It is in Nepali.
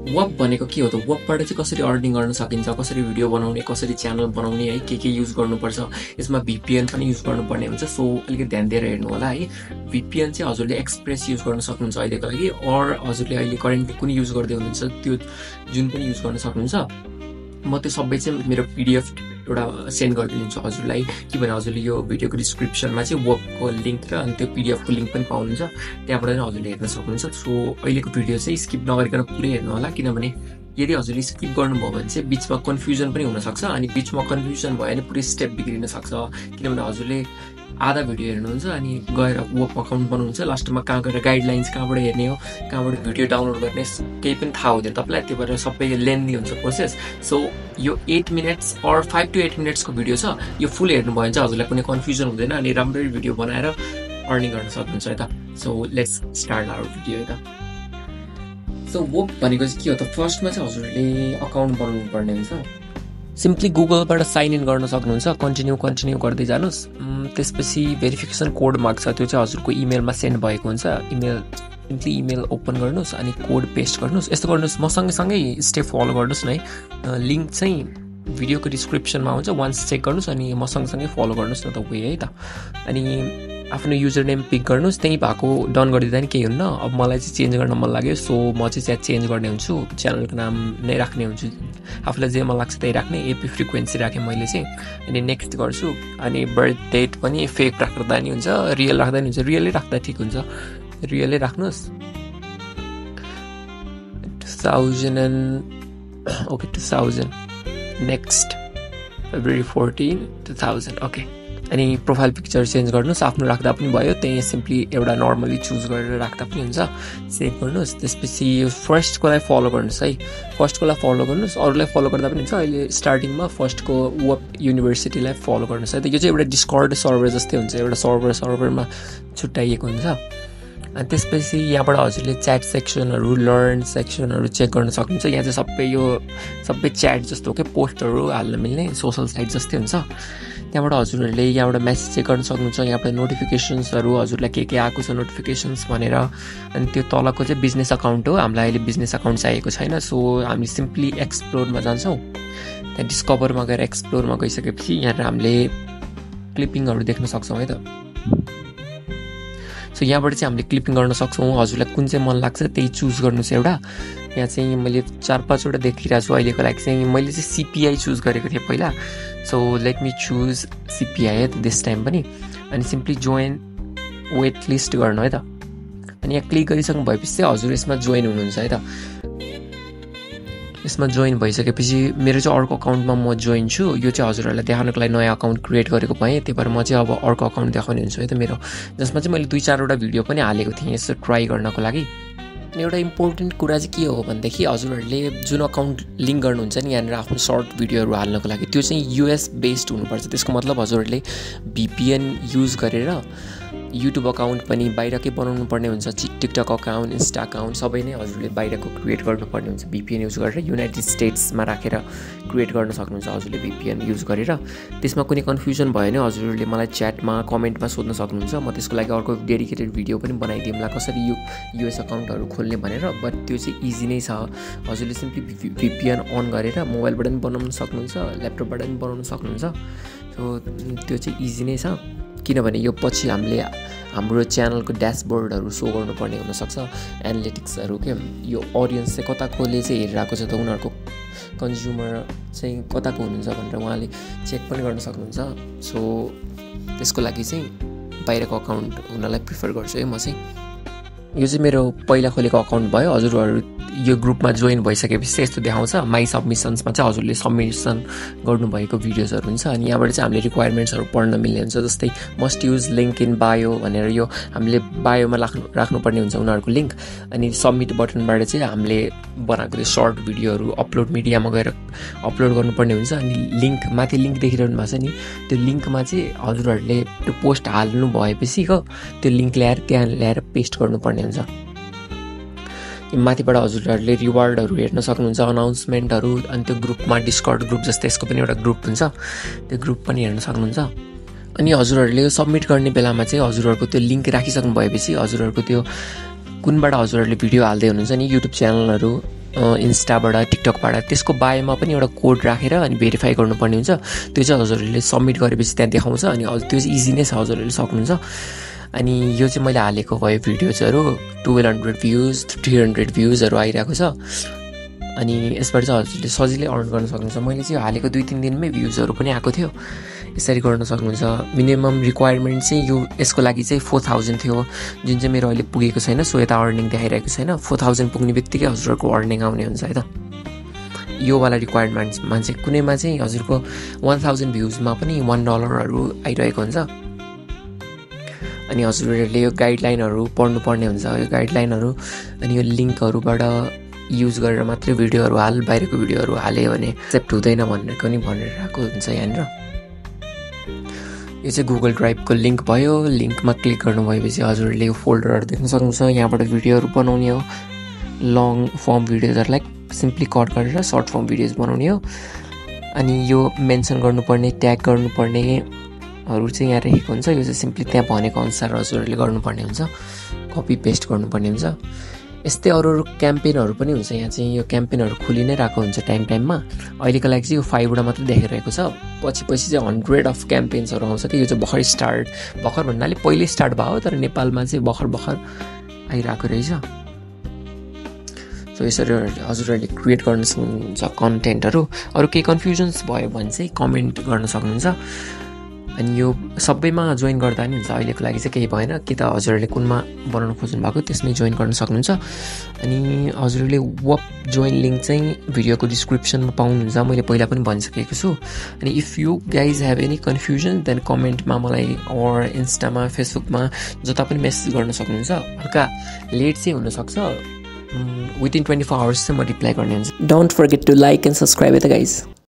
वर्क भनेको के हो त? वर्कबाट चाहिँ कसरी अर्निङ गर्न सकिन्छ, कसरी भिडियो बनाउने, कसरी च्यानल बनाउने है, के युज गर्नुपर्छ, यसमा VPN पनि युज गर्नुपर्ने हुन्छ। सो अलिकति ध्यान दिएर हेर्नु होला है। VPN चाहिँ हजुरले एक्सप्रेस युज गर्न सक्नुहुन्छ अहिलेको लागि, अर हजुरले अहिले करेन्टली कुन युज गर्दै हुनुहुन्छ त्यो जुन पनि युज गर्न सक्नुहुन्छ। म त्यो सबै चाहिँ मेरो PDF एउटा सेन्ड गरिदिन्छु हजुरलाई, किनभने हजुरले यो भिडियोको डिस्क्रिप्सनमा चाहिँ वर्कको लिङ्क र अनि त्यो PDF को लिङ्क पनि पाउनुहुन्छ, त्यहाँबाट चाहिँ हजुरले हेर्न सक्नुहुन्छ। सो अहिलेको भिडियो चाहिँ स्किप नगरिकन पुरै हेर्नु होला, किनभने यदि हजुरले स्किप गर्नुभयो भने चाहिँ बिचमा कन्फ्युजन पनि हुनसक्छ, अनि बिचमा कन्फ्युजन भयो भने पुरै स्टेप बिग्रिन सक्छ। किनभने हजुरले आधा भिडियो हेर्नुहुन्छ अनि गएर वर्क अकाउन्ट बनाउनुहुन्छ, लास्टमा कहाँ गएर गाइडलाइन्स कहाँबाट हेर्ने हो, कहाँबाट भिडियो डाउनलोड गर्ने केही पनि थाहा हुँदैन तपाईँलाई, त्यही भएर सबै लेन्दी हुन्छ प्रोसेस। सो यो 8 मिनट्स अर 5 to 8 मिनट्सको भिडियो छ, यो फुल हेर्नुभयो भने चाहिँ हजुरलाई कुनै कन्फ्युजन हुँदैन अनि राम्ररी भिडियो बनाएर अर्निङ गर्न सक्नुहुन्छ है त। So let's start our video है त। सो वर्क भनेको चाहिँ के हो त? फर्स्टमा चाहिँ हजुरले अकाउन्ट बनाउनु पर्ने हुन्छ। सिम्पली गुगलबाट साइन इन गर्न सक्नुहुन्छ, कन्टिन्यू गर्दै जानुहोस्। त्यसपछि भेरिफिकेसन कोड माग्छ, त्यो चाहिँ हजुरको इमेलमा सेन्ड भएको हुन्छ। सिम्पली इमेल ओपन गर्नुहोस् अनि कोड पेस्ट गर्नुहोस्। यस्तो गर्नुहोस्, म सँगै स्टेप फलो गर्नुहोस् न है। लिङ्क चाहिँ भिडियोको डिस्क्रिप्सनमा हुन्छ, वान्स चेक गर्नुहोस् अनि म सँगसँगै फलो गर्नुहोस् न त वे है त। अनि आफ्नो युजर नेम पिक गर्नुहोस्, त्यही भएको डन गरिदिँदा नि केही हुन्न। अब मलाई चाहिँ चेन्ज गर्न मन लाग्यो, सो म चाहिँ त्यहाँ चेन्ज गर्ने हुन्छु, च्यानलको नाम नै राख्ने हुन्छु, आफूलाई जे मन लाग्छ त्यही राख्ने। AP फ्रिक्वेन्सी राखेँ मैले चाहिँ, अनि नेक्स्ट गर्छु। अनि बर्थ डेट पनि फेक राख्दा नि हुन्छ, रियल राख्दा नि हुन्छ, रियलै राख्दा ठिक हुन्छ, रियलै राख्नुहोस्। 2000 नेक्स्ट February 14, 2000 ओके। अनि प्रोफाइल पिक्चर चेन्ज गर्नुहोस्, आफ्नो राख्दा पनि भयो, त्यही सिम्पली एउटा नर्मली चुज गरेर राख्दा पनि हुन्छ, सेभ गर्नुहोस्। त्यसपछि फर्स्टकोलाई फलो गर्नुहोस् है, फर्स्टकोलाई फलो गर्नुहोस्, अरूलाई फलो गर्दा पनि हुन्छ। अहिले स्टार्टिङमा फर्स्टको वर्क युनिभर्सिटीलाई फलो गर्नुहोस् है त। यो चाहिँ एउटा डिस्कर्ड सर्भर जस्तै हुन्छ, एउटा सर्भरमा छुट्याइएको हुन्छ। अनि त्यसपछि यहाँबाट हजुरले च्याट सेक्सनहरू, लर्न सेक्सनहरू चेक गर्न सक्नुहुन्छ। यहाँ चाहिँ सबै च्याट जस्तो हो क्या, पोस्टहरू हाल्न मिल्ने सोसल साइट जस्तै हुन्छ। त्यहाँबाट हजुरहरूले यहाँबाट मेसेज चेक गर्न सक्नुहुन्छ, यहाँबाट नोटिफिकेसन्सहरू हजुरलाई के आएको छ नोटिफिकेसन्स भनेर। अनि त्यो तलको चाहिँ बिजनेस अकाउन्ट हो, हामीलाई अहिले बिजनेस अकाउन्ट चाहिएको छैन, सो हामी सिम्पली एक्सप्लोरमा जान्छौँ। त्यहाँ डिस्कभरमा गएर एक्सप्लोरमा गइसकेपछि यहाँनिर हामीले क्लिपिङहरू देख्न सक्छौँ है त। सो यहाँबाट चाहिँ हामीले क्लिपिङ गर्न सक्छौँ, हजुरलाई कुन चाहिँ मन लाग्छ त्यही चुज गर्नुहोस् एउटा। यहाँ चाहिँ मैले 4-5वटा देखिरहेको छु अहिलेको लागि चाहिँ। मैले चाहिँ CPI चुज गरेको थिएँ पहिला, so let me choose CPI है त दिस टाइम पनि। अनि सिम्पली जोइन वेट लिस्ट गर्नु है त। अनि यहाँ क्लिक गरिसक्नु भएपछि चाहिँ हजुर यसमा जोइन हुनुहुन्छ है त। यसमा जोइन भइसकेपछि मेरो चाहिँ अर्को अकाउन्टमा म जोइन छु। यो चाहिँ हजुरहरूलाई देखाउनको लागि नयाँ अकाउन्ट क्रिएट गरेको भएँ, त्यही भएर म चाहिँ अब अर्को अकाउन्ट देखाउने हुन्छु है त मेरो, जसमा चाहिँ मैले 2-4वटा भिडियो पनि हालेको थिएँ यसो ट्राई गर्नको लागि। अनि एउटा इम्पोर्टेन्ट कुरा चाहिँ के हो भनेदेखि हजुरहरूले जुन अकाउन्ट लिङ्क गर्नुहुन्छ नि यहाँनिर आफ्नो सर्ट भिडियोहरू हाल्नको लागि, त्यो चाहिँ US बेस्ड हुनुपर्छ। त्यसको मतलब हजुरहरूले VPN युज गरेर युट्युब अकाउन्ट पनि बाहिरकै बनाउनु पर्ने हुन्छ, टिकटक अकाउन्ट, इन्स्टा अकाउन्ट सबै नै हजुरले बाहिरको क्रिएट गर्नुपर्ने हुन्छ। VPN युज गरेर युनाइटेड स्टेट्समा राखेर क्रिएट गर्न सक्नुहुन्छ हजुरले VPN युज गरेर। त्यसमा कुनै कन्फ्युजन भयो भने हजुरहरूले मलाई च्याटमा कमेन्टमा सोध्न सक्नुहुन्छ, म त्यसको लागि अर्को डेडिकेटेड भिडियो पनि बनाइदिउँला कसरी US अकाउन्टहरू खोल्ने भनेर। बट त्यो चाहिँ इजी नै छ, हजुरले सिम्पली VPN अन गरेर मोबाइलबाट पनि बनाउन सक्नुहुन्छ, ल्यापटपबाट पनि बनाउन सक्नुहुन्छ। सो त्यो चाहिँ इजी नै छ, किनभने यो पछि हामीले हाम्रो च्यानलको ड्यासबोर्डहरू सो गर्नुपर्ने हुनसक्छ, एनालिटिक्सहरू के यो अडियन्स चाहिँ कताकोले चाहिँ हेरिरहेको छ त, उनीहरूको कन्ज्युमर चाहिँ कताको हुनुहुन्छ भनेर उहाँले चेक पनि गर्न सक्नुहुन्छ। सो त्यसको लागि चाहिँ बाहिरको अकाउन्ट हुनलाई प्रिफर गर्छु है म चाहिँ। यो चाहिँ मेरो पहिला खोलेको अकाउन्ट भयो। हजुरहरू यो ग्रुपमा जोइन भइसकेपछि यस्तो देखाउँछ, माई सबमिसन्समा चाहिँ हजुरले सबमिसन गर्नुभएको भिडियोजहरू हुन्छ। अनि यहाँबाट चाहिँ हामीले रिक्वायरमेन्ट्सहरू पढ्न मिल्ने हुन्छ, जस्तै must use link in bio भनेर यो हामीले बायोमा राख्नुपर्ने हुन्छ उनीहरूको लिङ्क। अनि सबमिट बटनबाट चाहिँ हामीले बनाएको त्यो सर्ट भिडियोहरू अपलोड मिडियामा गएर अपलोड गर्नुपर्ने हुन्छ। अनि लिङ्क माथि लिङ्क देखिरहनु भएको छ नि, त्यो लिङ्कमा चाहिँ हजुरहरूले त्यो पोस्ट हाल्नु भएपछि त्यो लिङ्क ल्याएर त्यहाँ ल्याएर पेस्ट गर्नुपर्ने हुन्छ। माथिबाट हजुरहरूले रिवार्डहरू हेर्न सक्नुहुन्छ, अनाउन्समेन्टहरू। अनि त्यो ग्रुपमा डिस्कर्ड ग्रुप जस्तै यसको पनि एउटा ग्रुप हुन्छ, त्यो ग्रुप पनि हेर्न सक्नुहुन्छ। अनि हजुरहरूले सबमिट गर्ने बेलामा चाहिँ हजुरहरूको त्यो लिङ्क राखिसक्नु भएपछि हजुरहरूको त्यो कुनबाट हजुरहरूले भिडियो हाल्दै हुनुहुन्छ नि युट्युब च्यानलहरू इन्स्टाबाट टिकटकबाट त्यसको बायोमा पनि एउटा कोड राखेर अनि भेरिफाई गर्नुपर्ने हुन्छ त्यो चाहिँ हजुरहरूले सबमिट गरेपछि त्यहाँ देखाउँछ अनि त्यो चाहिँ इजी नै छ हजुरहरूले सक्नुहुन्छ अनि यो चाहिँ मैले हालेको भयो भिडियोजहरू 1200 भ्युज 300 भ्युजहरू आइरहेको छ अनि यसबाट चाहिँ हजुरले सजिलै अर्न गर्न सक्नुहुन्छ मैले चाहिँ हालेको 2-3 दिनमै भ्युजहरू पनि आएको थियो यसरी गर्न सक्नुहुन्छ मिनिमम रिक्वायरमेन्ट चाहिँ यो यसको लागि चाहिँ 4000 थियो जुन चाहिँ मेरो अहिले पुगेको छैन सो यता अर्निङ देखाइरहेको छैन 4000 पुग्ने बित्तिकै हजुरहरूको अर्निङ आउने हुन्छ है त यो वाला रिक्वायरमेन्टमा चाहिँ कुनैमा चाहिँ हजुरको 1000 भ्युजमा पनि $1हरू आइरहेको हुन्छ अनि हजुरहरूले यो गाइडलाइनहरू पढ्नुपर्ने हुन्छ यो गाइडलाइनहरू अनि यो लिङ्कहरूबाट युज गरेर मात्रै भिडियोहरू बाहिरको भिडियोहरू हाल्यो भने एक्सेप्ट हुँदैन भनेर पनि भनिरहेको हुन्छ यहाँनिर यो चाहिँ गुगल ड्राइभको लिङ्क भयो लिङ्कमा क्लिक गर्नुभएपछि हजुरहरूले यो फोल्डरहरू देख्न सक्नुहुन्छ यहाँबाट भिडियोहरू बनाउने हो लङ फर्म भिडियोजहरूलाई सिम्पली कट गरेर सर्ट फर्म भिडियोज बनाउने हो अनि यो मेन्सन गर्नुपर्ने ट्याग गर्नुपर्नेहरू चाहिँ यहाँ रहेको हुन्छ यो चाहिँ सिम्पली त्यहाँ भनेको अनुसार हजुरहरूले गर्नुपर्ने हुन्छ कपी पेस्ट गर्नुपर्ने हुन्छ यस्तै अरू क्याम्पेनहरू पनि हुन्छ यहाँ चाहिँ यो क्याम्पेनहरू खुली नै रहेको हुन्छ टाइममा अहिलेको लागि चाहिँ यो 5वटा मात्रै देखाइरहेको छ पछि चाहिँ 100 अफ क्याम्पेन्सहरू आउँछ कि यो चाहिँ भर्खर भन्नाले पहिले स्टार्ट भयो तर नेपालमा चाहिँ भर्खर आइरहेको रहेछ सो यसरी हजुरहरूले क्रिएट गर्न सक्नुहुन्छ कन्टेन्टहरू अरू केही कन्फ्युजन्स भयो भने चाहिँ कमेन्ट गर्न सक्नुहुन्छ अनि यो सबैमा जोइन गर्दा नि हुन्छ अहिलेको लागि चाहिँ केही भएन कि त हजुरहरूले कुनमा बनाउन खोज्नु भएको त्यसमै जोइन गर्न सक्नुहुन्छ अनि हजुरहरूले वप जोइन लिङ्क चाहिँ भिडियोको डिस्क्रिप्सनमा पाउनुहुन्छ मैले पहिला पनि भनिसकेको छु अनि if you guys have any confusion then कमेन्टमा मलाई अर इन्स्टामा फेसबुकमा जता पनि मेसेज गर्न सक्नुहुन्छ हल्का लेट चाहिँ हुनसक्छ विदिन 24 आवर्स चाहिँ म रिप्लाई गर्ने हुन्छ don't forget to like and subscribe at the guys